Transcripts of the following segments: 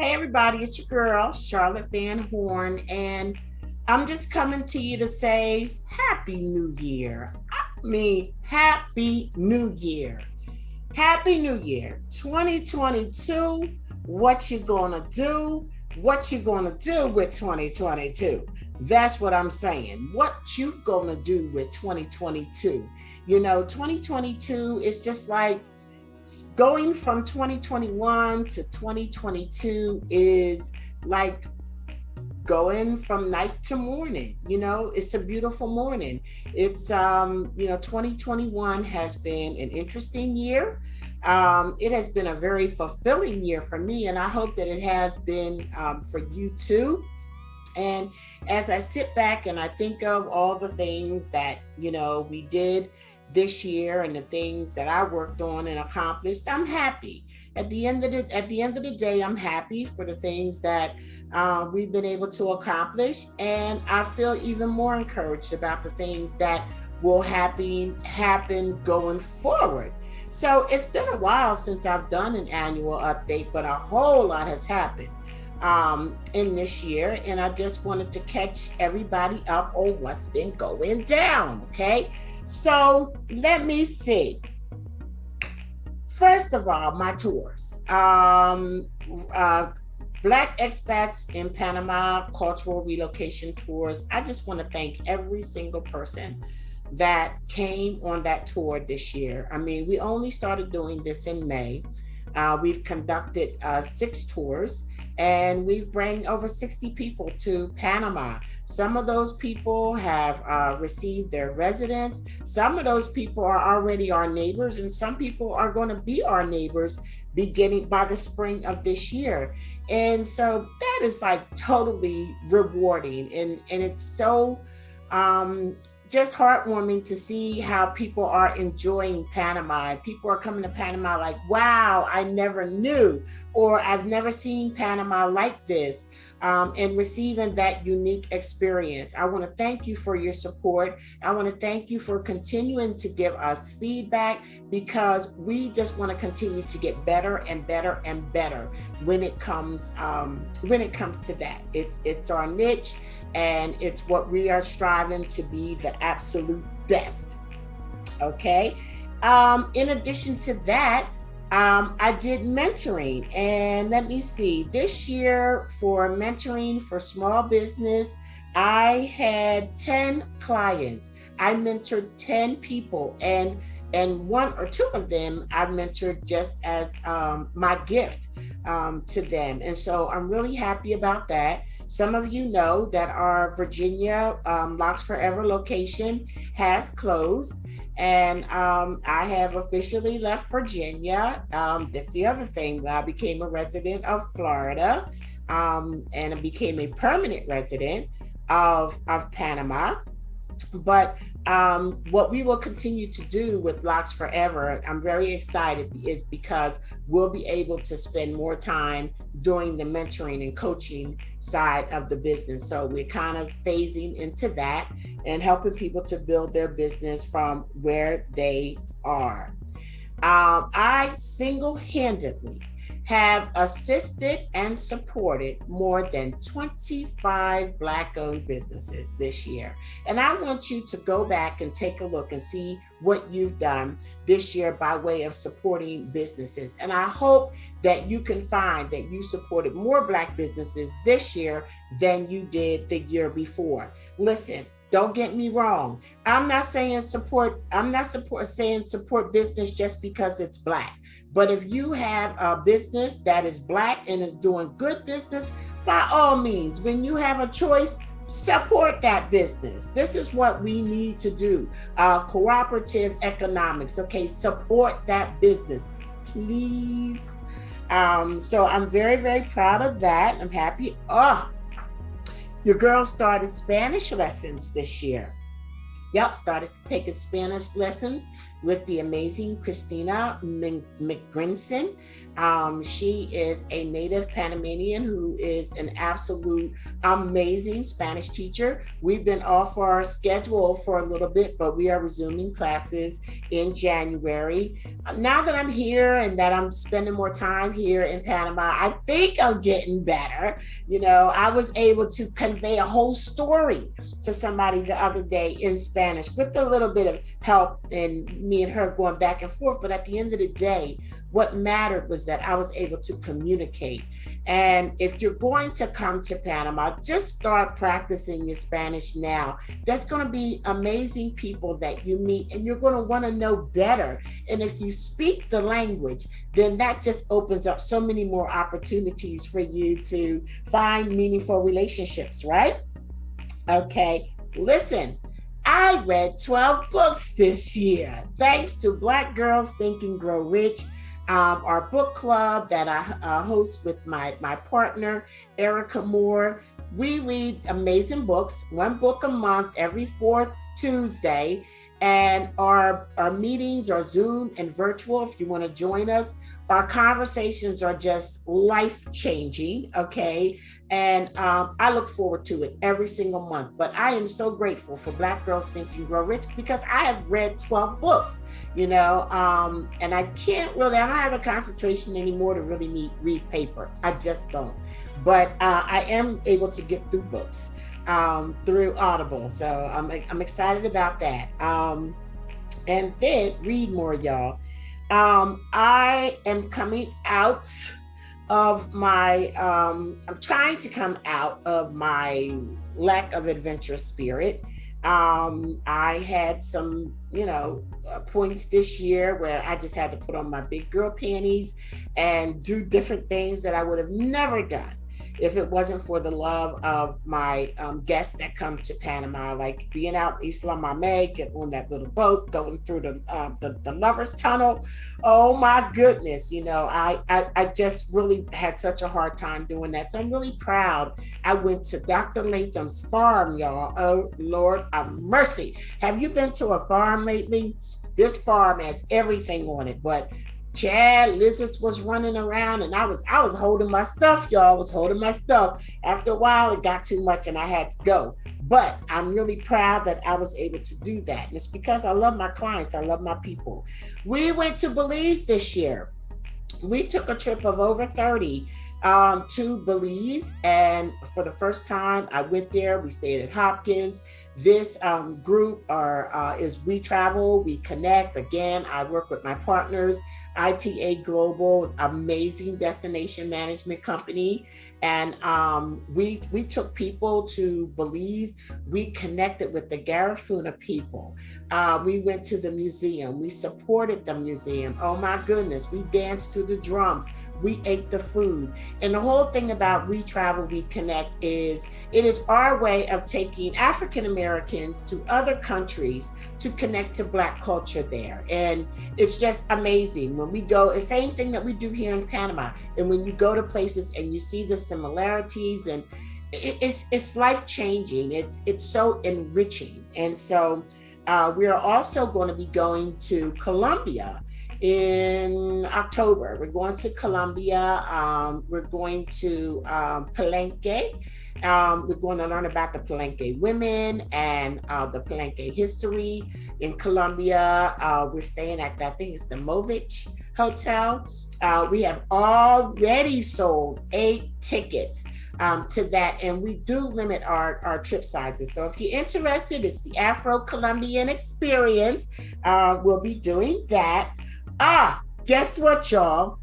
Hey everybody, it's your girl, Charlotte Van Horn, and I'm just coming to you to say Happy New Year. Happy New Year. Happy New Year. 2022, what you gonna do? What you gonna do with 2022? That's what I'm saying. What you gonna do with 2022? 2022 is just like going from 2021 to 2022 is like going from night to morning. It's a beautiful morning. It's 2021 has been an interesting year. It has been a very fulfilling year for me, and I hope that it has been for you too. And as I sit back and I think of all the things that, we did this year and the things that I worked on and accomplished, I'm happy. At the end of the day, I'm happy for the things that we've been able to accomplish, and I feel even more encouraged about the things that will happen going forward. So it's been a while since I've done an annual update, but a whole lot has happened in this year, and I just wanted to catch everybody up on what's been going down. Okay, so let me see. First of all, my tours. Black expats in Panama cultural relocation tours. I just want to thank every single person that came on that tour this year. I mean, we only started doing this in May. We've conducted 6 tours, and we've brought over 60 people to Panama. Some of those people have received their residence. Some of those people are already our neighbors, and some people are going to be our neighbors beginning by the spring of this year. And so that is like totally rewarding, and it's so just heartwarming to see how people are enjoying Panama. People are coming to Panama like, wow, I never knew, or I've never seen Panama like this, and receiving that unique experience. I want to thank you for your support. I want to thank you for continuing to give us feedback, because we just want to continue to get better and better and better when it comes to that. It's our niche, and it's what we are striving to be the absolute best. Okay. In addition to that, I did mentoring, and let me see, this year for mentoring for small business, I had 10 clients. I mentored 10 people, and 1 or 2 of them I mentored just as my gift to them. And so I'm really happy about that. Some of you know that our Virginia Locks4Ever location has closed, and I have officially left Virginia. That's the other thing. I became a resident of Florida, and I became a permanent resident of Panama. But what we will continue to do with Locks4Ever, I'm very excited, is because we'll be able to spend more time doing the mentoring and coaching side of the business. So we're kind of phasing into that and helping people to build their business from where they are. I single-handedly have assisted and supported more than 25 Black-owned businesses this year. And I want you to go back and take a look and see what you've done this year by way of supporting businesses. And I hope that you can find that you supported more Black businesses this year than you did the year before. Listen, don't get me wrong. I'm not saying support business just because it's Black. But if you have a business that is Black and is doing good business, by all means, when you have a choice, support that business. This is what we need to do. Cooperative economics. Okay, support that business, please. So I'm very, very proud of that. I'm happy. Your girl started Spanish lessons this year. Yep, started taking Spanish lessons. with the amazing Christina McGrinson. She is a native Panamanian who is an absolute amazing Spanish teacher. We've been off our schedule for a little bit, but we are resuming classes in January. Now that I'm here and that I'm spending more time here in Panama, I think I'm getting better. You know, I was able to convey a whole story to somebody the other day in Spanish with a little bit of help and me and her going back and forth. But at the end of the day, what mattered was that I was able to communicate. And if you're going to come to Panama, just start practicing your Spanish now. There's going to be amazing people that you meet and you're going to want to know better. And if you speak the language, then that just opens up so many more opportunities for you to find meaningful relationships, right? Okay, listen. I read 12 books this year, thanks to Black Girls Think and Grow Rich, our book club that I host with my partner, Erica Moore. We read amazing books, one book a month every fourth Tuesday. And our meetings are Zoom and virtual if you want to join us. Our conversations are just life-changing, okay? And I look forward to it every single month. But I am so grateful for Black Girls Think and Grow Rich because I have read 12 books, you know, and I don't have a concentration anymore to really read paper. I just don't. But I am able to get through books through Audible. So I'm excited about that. And then read more, y'all. I am coming out of my, I'm trying to come out of my lack of adventurous spirit. I had some, points this year where I just had to put on my big girl panties and do different things that I would have never done if it wasn't for the love of my guests that come to Panama, like being out in Isla Mame, get on that little boat, going through the Lover's Tunnel. Oh my goodness, I just really had such a hard time doing that. So I'm really proud. I went to Dr. Latham's farm, y'all. Oh Lord, have mercy. Have you been to a farm lately? This farm has everything on it, but Chad, lizards was running around and I was holding my stuff, y'all. I was holding my stuff. After a while, it got too much and I had to go. But I'm really proud that I was able to do that. And it's because I love my clients. I love my people. We went to Belize this year. We took a trip of over 30 to Belize. And for the first time, I went there. We stayed at Hopkins. This group is We Travel, We Connect. Again, I work with my partners. ITA Global, amazing destination management company. And we took people to Belize. We connected with the Garifuna people. We went to the museum. We supported the museum. Oh my goodness. We danced to the drums. We ate the food. And the whole thing about We Travel, We Connect it is our way of taking African Americans to other countries to connect to Black culture there. And it's just amazing. When we go, the same thing that we do here in Panama. And when you go to places and you see the similarities, and it's life-changing. It's so enriching. And so we are also going to be going to Colombia in October. We're going to Colombia. We're going to Palenque. We're going to learn about the Palenque women and the Palenque history in Colombia. We're staying at, I think it's the Movich Hotel. We have already sold 8 tickets to that, and we do limit our trip sizes. So if you're interested, it's the AFRO Colombian experience. We'll be doing that. Guess what, y'all?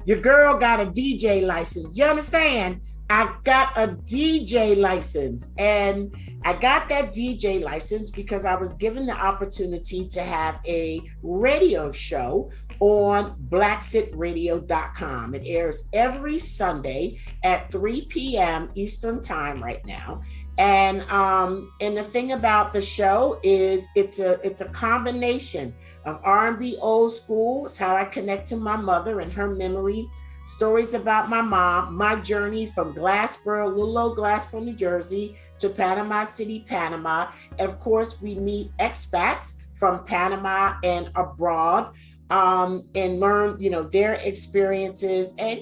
Your girl got a DJ license. You understand? I got a DJ license, and I got that DJ license because I was given the opportunity to have a radio show on blacksitradio.com. It airs every Sunday at 3 p.m. Eastern time right now. And the thing about the show is it's a combination of R&B old school. It's how I connect to my mother and her memory. Stories about my mom, my journey from Glassboro, little old Glassboro, New Jersey to Panama City, Panama. And of course, we meet expats from Panama and abroad, and learn, their experiences. And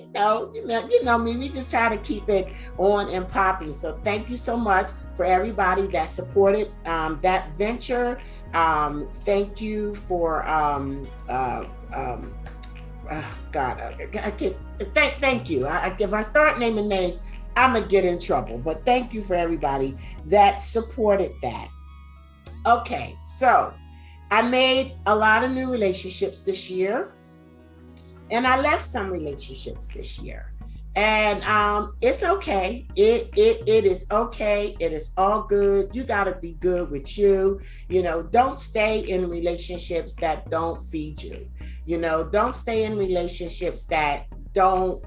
you know me, we just try to keep it on and popping. So thank you so much for everybody that supported that venture. Thank you for thank you. If I start naming names, I'm gonna get in trouble. But thank you for everybody that supported that. Okay, so I made a lot of new relationships this year, and I left some relationships this year. And it's okay. It is okay. It is all good. You got to be good with you. Don't stay in relationships that don't feed you. Don't stay in relationships that don't,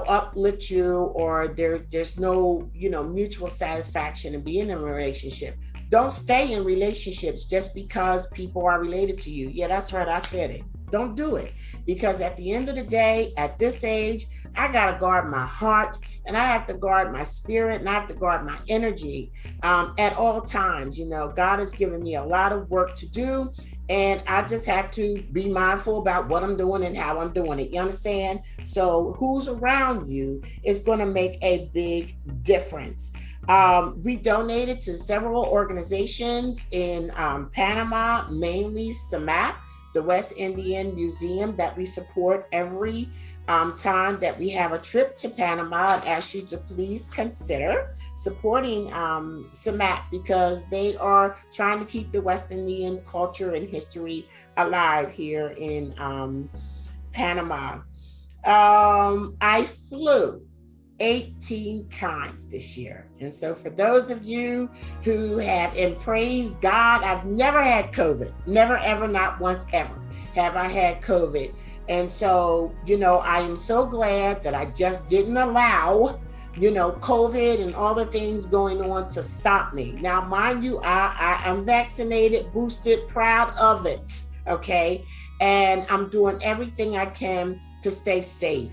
uplift you, or there's no, mutual satisfaction in being in a relationship. Don't stay in relationships just because people are related to you. Yeah, that's right. I said it. Don't do it. Because at the end of the day, at this age, I got to guard my heart, and I have to guard my spirit, and I have to guard my energy at all times. God has given me a lot of work to do, and I just have to be mindful about what I'm doing and how I'm doing it. You understand? So who's around you is going to make a big difference. We donated to several organizations in Panama, mainly SISTA, the West Indian Museum, that we support every time that we have a trip to Panama. I'd ask you to please consider supporting SISTA, because they are trying to keep the West Indian culture and history alive here in Panama. I flew 18 times this year. And so for those of you who have, and praise God, I've never had COVID, never, ever, not once, ever have I had COVID. And so, I am so glad that I just didn't allow, COVID and all the things going on to stop me. Now, mind you, I'm vaccinated, boosted, proud of it. Okay. And I'm doing everything I can to stay safe.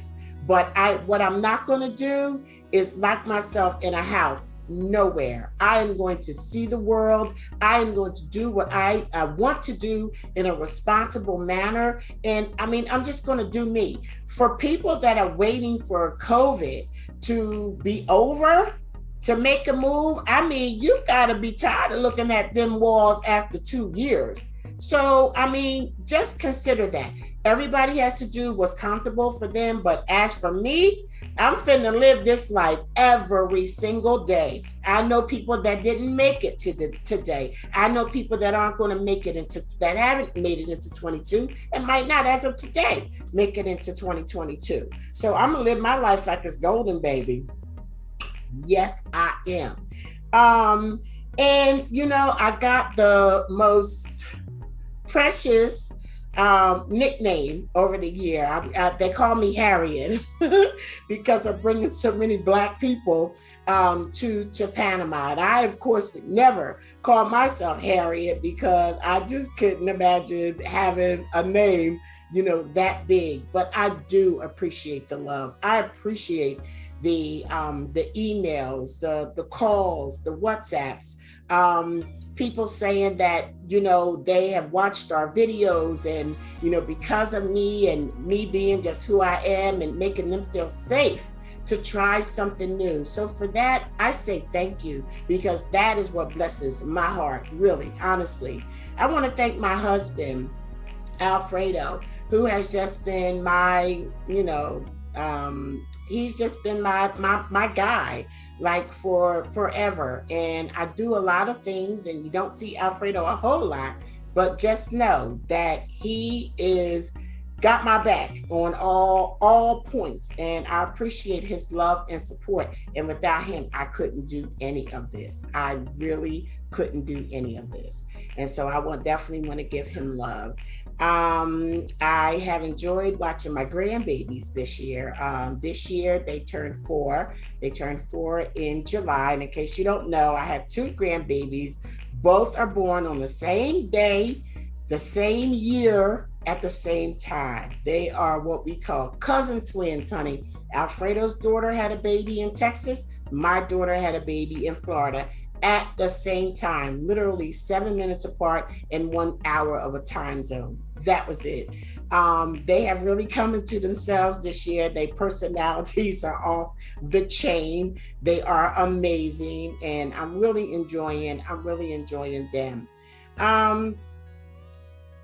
But what I'm not going to do is lock myself in a house. Nowhere. I am going to see the world. I am going to do what I want to do in a responsible manner. And I'm just going to do me. For people that are waiting for COVID to be over to make a move, you got to be tired of looking at them walls after 2 years. So, just consider that. Everybody has to do what's comfortable for them. But as for me, I'm finna live this life every single day. I know people that didn't make it to today. I know people that aren't going to make it that haven't made it into 22 and might not, as of today, make it into 2022. So I'm going to live my life like it's golden, baby. Yes, I am. And, I got the most precious nickname over the year. They call me Harriet because of bringing so many Black people to Panama. And I, of course, would never call myself Harriet because I just couldn't imagine having a name, that big. But I do appreciate the love. I appreciate the emails, the calls, the WhatsApps. People saying that, they have watched our videos and, because of me and me being just who I am and making them feel safe to try something new. So for that, I say thank you, because that is what blesses my heart, really, honestly. I want to thank my husband, Alfredo, who has just been my, he's just been my guy, like for forever. And I do a lot of things, and you don't see Alfredo a whole lot, but just know that he is got my back on all points, and I appreciate his love and support. And without him, I couldn't do any of this. I really couldn't do any of this. And so I definitely want to give him love. I have enjoyed watching my grandbabies this year. This year they turned 4. They turned 4 in July. And in case you don't know, I have 2 grandbabies. Both are born on the same day, the same year, at the same time. They are what we call cousin twins, honey. Alfredo's daughter had a baby in Texas. My daughter had a baby in Florida. at the same time, literally 7 minutes apart in 1 hour of a time zone. That was it. They have really come into themselves this year. Their personalities are off the chain. They are amazing, and I'm really enjoying them. Um,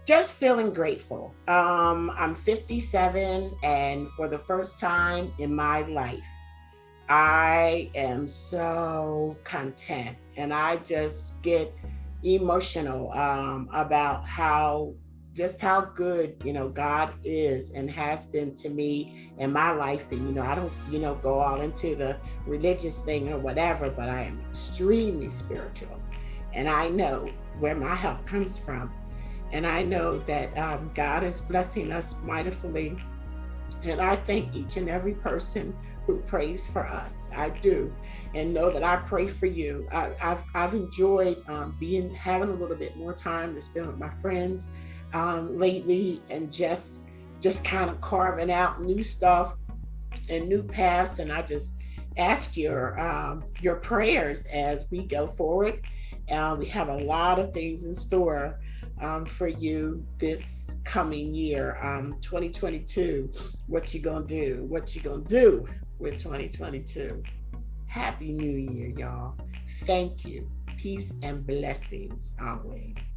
just feeling grateful. I'm 57, and for the first time in my life, I am so content, and I just get emotional about how just how good God is and has been to me in my life. And I don't go all into the religious thing or whatever, but I am extremely spiritual, and I know where my help comes from, and I know that God is blessing us mightily. And I thank each and every person who prays for us. I do, and know that I pray for you. I've enjoyed having a little bit more time to spend with my friends lately, and just kind of carving out new stuff and new paths. And I just ask your prayers as we go forward. We have a lot of things in store for you this coming year, 2022. What you gonna do? What you gonna do with 2022? Happy New Year, y'all. Thank you. Peace and blessings always.